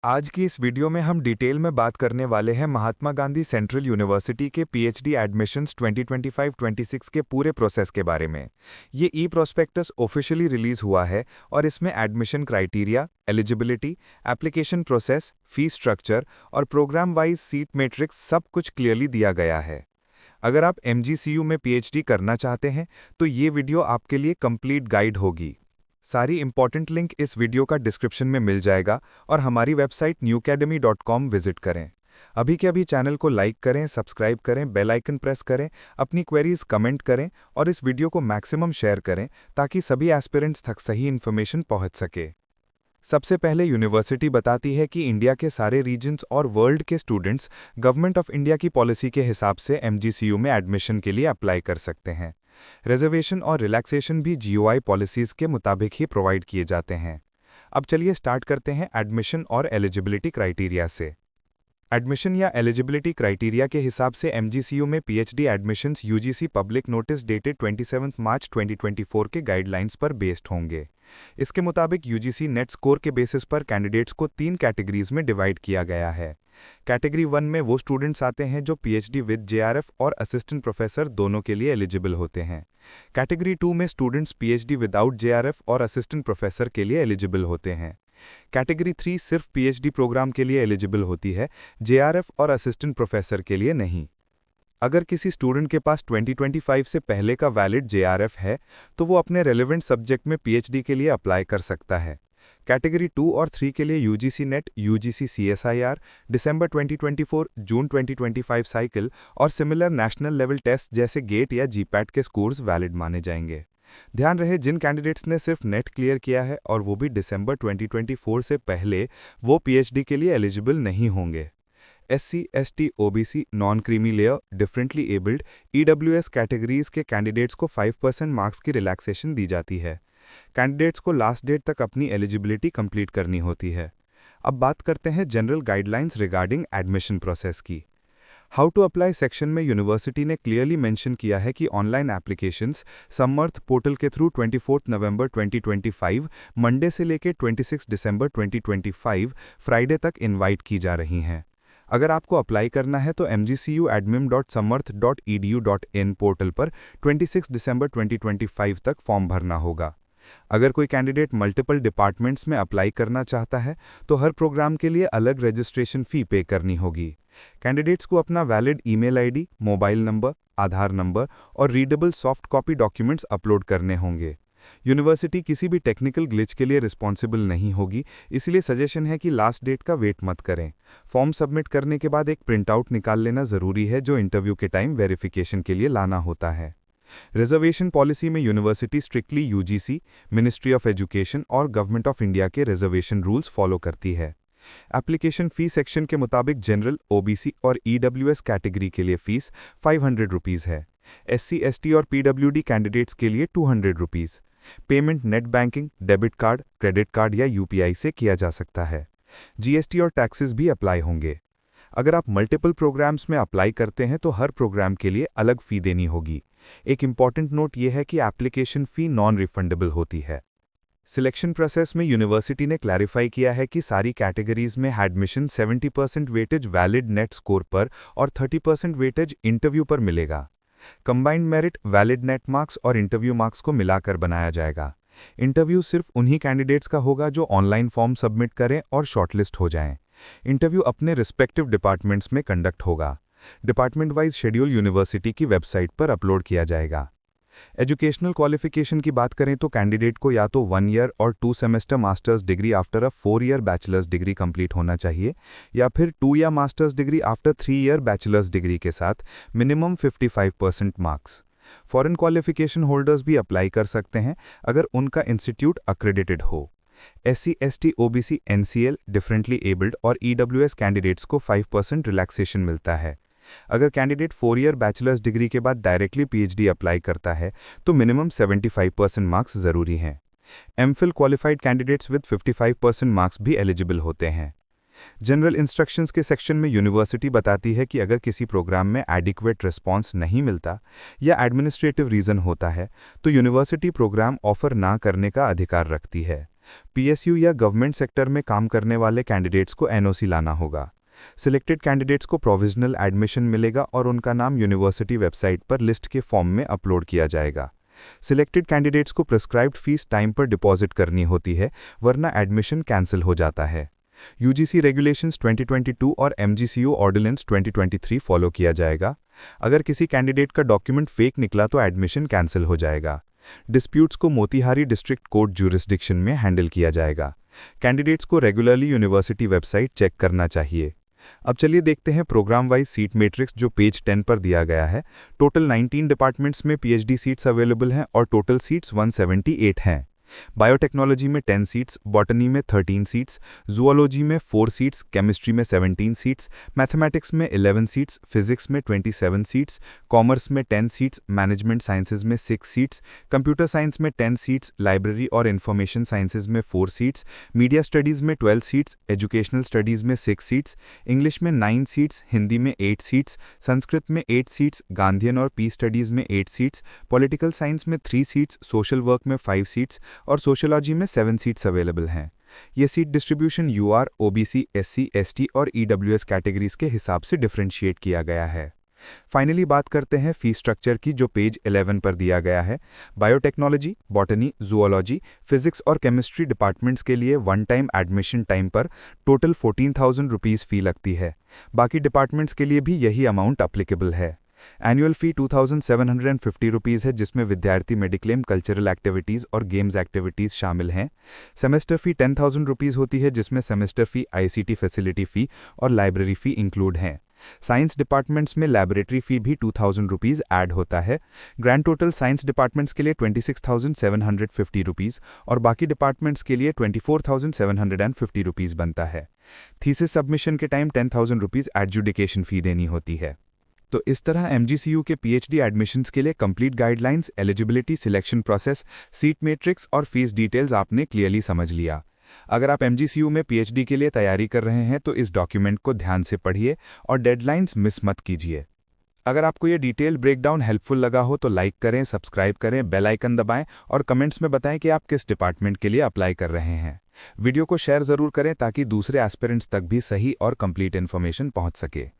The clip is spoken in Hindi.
आज की इस वीडियो में हम डिटेल में बात करने वाले हैं महात्मा गांधी सेंट्रल यूनिवर्सिटी के पीएचडी एडमिशन्स 2025-26 के पूरे प्रोसेस के बारे में। ये ई प्रोस्पेक्टस ऑफिशियली रिलीज हुआ है और इसमें admission criteria, eligibility, application process, fees structure और प्रोग्राम वाइज सीट मैट्रिक्स सब कुछ क्लियरली दिया गया है। अगर आप एमजीसीयू में पीएचडी करना चाहते हैं तो ये वीडियो आपके लिए कंप्लीट गाइड होगी। सारी इंपॉर्टेंट लिंक इस वीडियो का डिस्क्रिप्शन में मिल जाएगा और हमारी वेबसाइट newacademy.com विजिट करें। अभी के अभी चैनल को लाइक करें, सब्सक्राइब करें, बेल आइकन प्रेस करें, अपनी क्वेरीज कमेंट करें और इस वीडियो को मैक्सिमम शेयर करें ताकि सभी एस्पिरेंट्स तक सही इन्फॉर्मेशन पहुंच सके। सबसे पहले यूनिवर्सिटी बताती है कि इंडिया के सारे रीजन्स और वर्ल्ड के स्टूडेंट्स गवर्नमेंट ऑफ इंडिया की पॉलिसी के हिसाब से एमजीसीयू में एडमिशन के लिए अप्लाई कर सकते हैं। रिजर्वेशन और रिलैक्सेशन भी जीओआई पॉलिसीज़ के मुताबिक ही प्रोवाइड किए जाते हैं। अब चलिए स्टार्ट करते हैं एडमिशन और एलिजिबिलिटी क्राइटेरिया से। एडमिशन या एलिजिबिलिटी क्राइटेरिया के हिसाब से एमजीसीयू में PhD admissions UGC public notice dated 27 मार्च 2024 के गाइडलाइंस पर बेस्ड होंगे। इसके मुताबिक यूजीसी नेट स्कोर के बेसिस पर कैंडिडेट्स को 3 कैटेगरीज में डिवाइड किया गया है। कैटेगरी 1 में वो स्टूडेंट्स आते हैं जो पीएचडी विद जेआरएफ और असिस्टेंट प्रोफेसर दोनों के लिए एलिजिबल होते हैं। कैटेगरी 2 में स्टूडेंट्स पीएचडी विदाउट जेआरएफ और असिस्टेंट प्रोफेसर के लिए एलिजिबल होते हैं। कैटेगरी 3 सिर्फ पीएचडी प्रोग्राम के लिए एलिजिबल होती है, जेआरएफ और असिस्टेंट प्रोफेसर के लिए नहीं। अगर किसी स्टूडेंट के पास 2025 से पहले का वैलिड जेआरएफ है तो वो अपने रेलेवेंट सब्जेक्ट में पीएचडी के लिए अप्लाई कर सकता है। कैटेगरी 2 और 3 के लिए यूजीसी नेट, यूजीसी सीएसआईआर, दिसंबर 2024, जून 2025 साइकिल और सिमिलर नेशनल लेवल टेस्ट जैसे गेट या जीपैट के स्कोर्स वैलिड माने जाएंगे। ध्यान रहे जिन कैंडिडेट्स ने सिर्फ नेट क्लियर किया है और वो भी दिसंबर 2024 से पहले, वो पीएचडी के लिए एलिजिबल नहीं होंगे। SC, ST, OBC, non creamy layer, differently abled, EWS categories के कैंडिडेट्स को 5% मार्क्स की रिलैक्सेशन दी जाती है। कैंडिडेट्स को लास्ट डेट तक अपनी एलिजिबिलिटी कंप्लीट करनी होती है। अब बात करते हैं general guidelines regarding admission process की। हाउ टू अप्लाई सेक्शन में यूनिवर्सिटी ने क्लियरली मेंशन किया है कि ऑनलाइन एप्लीकेशंस समर्थ पोर्टल के थ्रू 24 नवंबर 2025 मंडे से लेकर 26 दिसंबर 2025 फ्राइडे तक इनवाइट की जा रही हैं। अगर आपको अप्लाई करना है तो mgcu.admim.samarth.edu.in पोर्टल पर 26 दिसंबर 2025 तक फॉर्म भरना होगा। अगर कोई कैंडिडेट मल्टीपल डिपार्टमेंट्स में अप्लाई करना चाहता है तो हर प्रोग्राम के लिए अलग रजिस्ट्रेशन फ़ी पे करनी होगी। कैंडिडेट्स को अपना valid email ID, mobile number, Aadhaar number और readable soft copy documents upload करने होंगे। यूनिवर्सिटी किसी भी टेक्निकल ग्लिच के लिए रिस्पॉन्सिबल नहीं होगी, इसलिए सजेशन है कि लास्ट डेट का वेट मत करें। फॉर्म सबमिट करने के बाद एक प्रिंटआउट निकाल लेना ज़रूरी है जो इंटरव्यू के टाइम वेरिफिकेशन के लिए लाना होता है। रिजर्वेशन पॉलिसी में university strictly UGC, ministry of education और गवर्नमेंट ऑफ इंडिया के रिजर्वेशन रूल्स फॉलो करती है। एप्लीकेशन फ़ी सेक्शन के मुताबिक जनरल, ओबीसी और ईडब्ल्यूएस कैटेगरी के लिए फ़ीस 500 रुपीज़ है। एससी, एसटी और पीडब्ल्यूडी कैंडिडेट्स के लिए 200 rupees. Payment net banking, debit card, credit card या यूपीआई से किया जा सकता है। जीएसटी और टैक्सेस भी अप्लाई होंगे। अगर आप मल्टीपल प्रोग्राम्स में अप्लाई करते हैं तो हर प्रोग्राम के लिए अलग फ़ी देनी होगी। एक इम्पॉर्टेंट नोट यह है कि एप्लीकेशन फ़ी नॉन रिफंडेबल होती है। सिलेक्शन प्रोसेस में यूनिवर्सिटी ने क्लैरिफाई किया है कि सारी कैटेगरीज में admission 70% weightage valid net score पर और 30% वेटेज इंटरव्यू पर मिलेगा। Combined merit, valid net marks और इंटरव्यू मार्क्स को मिलाकर बनाया जाएगा। इंटरव्यू सिर्फ उन्हीं कैंडिडेट्स का होगा जो ऑनलाइन फॉर्म सबमिट करें और शॉर्टलिस्ट हो जाएं। इंटरव्यू अपने रिस्पेक्टिव डिपार्टमेंट्स में कंडक्ट होगा। डिपार्टमेंट वाइज शेड्यूल यूनिवर्सिटी की वेबसाइट पर अपलोड किया जाएगा। एजुकेशनल क्वालिफिकेशन की बात करें तो कैंडिडेट को या तो 1 ईयर और 2 semester masters degree after a 4 year bachelors degree complete होना चाहिए या फिर 2 या masters degree after 3 year bachelors degree के साथ minimum 55% marks. Foreign qualification holders भी अप्लाई कर सकते हैं अगर उनका इंस्टीट्यूट अक्रेडिटेड हो। SC, ST, OBC, NCL, differently abled और ईडब्ल्यूएस कैंडिडेट्स को 5% रिलैक्सेशन मिलता है। अगर कैंडिडेट 4 ईयर बैचलर्स डिग्री के बाद डायरेक्टली पीएचडी अप्लाई करता है तो मिनिमम 75% मार्क्स ज़रूरी हैं। MPhil qualified candidates with 55% marks भी एलिजिबल होते हैं। जनरल इंस्ट्रक्शंस के सेक्शन में यूनिवर्सिटी बताती है कि अगर किसी प्रोग्राम में एडिक्वेट रिस्पॉन्स नहीं मिलता या एडमिनिस्ट्रेटिव रीज़न होता है तो यूनिवर्सिटी प्रोग्राम ऑफर ना करने का अधिकार रखती है। पीएसयू या गवर्नमेंट सेक्टर में काम करने वाले कैंडिडेट्स को एनओसी लाना होगा। सिलेक्टेड कैंडिडेट्स को प्रोविजनल एडमिशन मिलेगा और उनका नाम यूनिवर्सिटी वेबसाइट पर लिस्ट के फॉर्म में अपलोड किया जाएगा। सिलेक्टेड कैंडिडेट्स को प्रिस्क्राइब्ड फीस टाइम पर डिपॉजिट करनी होती है, वरना एडमिशन कैंसिल हो जाता है। यूजीसी रेगुलेशंस 2022 और एमजीसीयू ऑर्डिनेंस 2023 फॉलो किया जाएगा। अगर किसी कैंडिडेट का डॉक्यूमेंट फेक निकला तो एडमिशन कैंसिल हो जाएगा। डिस्प्यूट्स को मोतिहारी डिस्ट्रिक्ट कोर्ट ज्यूरिसडिक्शन में हैंडल किया जाएगा। कैंडिडेट्स को रेगुलरली यूनिवर्सिटी वेबसाइट चेक करना चाहिए। अब चलिए देखते हैं प्रोग्राम वाइज सीट मैट्रिक्स जो पेज 10 पर दिया गया है। टोटल 19 डिपार्टमेंट्स में पीएचडी सीट्स अवेलेबल हैं और टोटल सीट्स 178 हैं। बायोटेक्नोलॉजी में 10 सीट्स, बॉटनी में 13 सीट्स, जूलॉजी में 4 सीट्स, केमिस्ट्री में 17 सीट्स, मैथमेटिक्स में 11 सीट्स, फिजिक्स में 27 सीट्स, कॉमर्स में 10 सीट्स, मैनेजमेंट साइंसेज में 6 सीट्स, कंप्यूटर साइंस में 10 सीट्स, लाइब्रेरी और इंफॉर्मेशन साइंसेज में 4 सीट्स, मीडिया स्टडीज़ में 12 सीट्स, एजुकेशनल स्टडीज़ में 6 सीट्स, इंग्लिश में 9 सीट्स, हिंदी में 8 सीट्स, संस्कृत में 8 सीट्स, गांधीयन और पीस स्टडीज़ में 8 सीट्स, पॉलिटिकल साइंस में 3 सीट्स, सोशल वर्क में 5 सीट्स और सोशियोलॉजी में 7 सीट्स अवेलेबल हैं। ये seat distribution UR, OBC, SC, ST और ईडब्ल्यूएस कैटेगरीज के हिसाब से डिफरेंशिएट किया गया है। फाइनली बात करते हैं फी स्ट्रक्चर की जो पेज 11 पर दिया गया है। बायोटेक्नोलॉजी, बॉटनी, जूलॉजी, फिजिक्स और केमिस्ट्री डिपार्टमेंट्स के लिए वन टाइम एडमिशन टाइम पर टोटल 14,000 रुपीज़ फी लगती है। बाकी डिपार्टमेंट्स के लिए भी यही अमाउंट अप्लीकेबल है। एनुअल फ़ी 2,750 रुपीज़ है, जिसमें विद्यार्थी मेडिक्लेम, कल्चरल एक्टिविटीज़ और गेम्स एक्टिविटीज़ शामिल हैं। सेमेस्टर फ़ी 10,000 रुपीज़ होती है, जिसमें सेमेस्टर फ़ी, आईसीटी फैसिलिटी फ़ी और लाइब्रेरी फ़ी इंक्लूड हैं। साइंस डिपार्टमेंट्स में लैबोरेटरी फ़ी भी 2,000 रुपीज़ ऐड होता है। ग्रैंड टोटल साइंस डिपार्टमेंट्स के लिए 26,750 रुपीज़ और बाकी डिपार्टमेंट्स के लिए 24,750 रुपीज़ बनता है। थीसिस सबमिशन के टाइम 10,000 रुपीज़ एडजुडिकेशन फ़ी देनी होती है। तो इस तरह एमजीसीयू के पीएचडी एडमिशन्स के लिए complete guidelines, eligibility, selection process, seat matrix और फीस डिटेल्स आपने क्लियरली समझ लिया। अगर आप एमजीसीयू में पीएचडी के लिए तैयारी कर रहे हैं तो इस डॉक्यूमेंट को ध्यान से पढ़िए और डेडलाइंस मिस मत कीजिए। अगर आपको ये डिटेल ब्रेकडाउन हेल्पफुल लगा हो तो लाइक करें, सब्सक्राइब करें, बेल आइकन दबाएं और कमेंट्स में बताएं कि आप किस डिपार्टमेंट के लिए अप्लाई कर रहे हैं। वीडियो को शेयर ज़रूर करें ताकि दूसरे एस्पिरेंट्स तक भी सही और कंप्लीट इन्फॉर्मेशन पहुंच सके।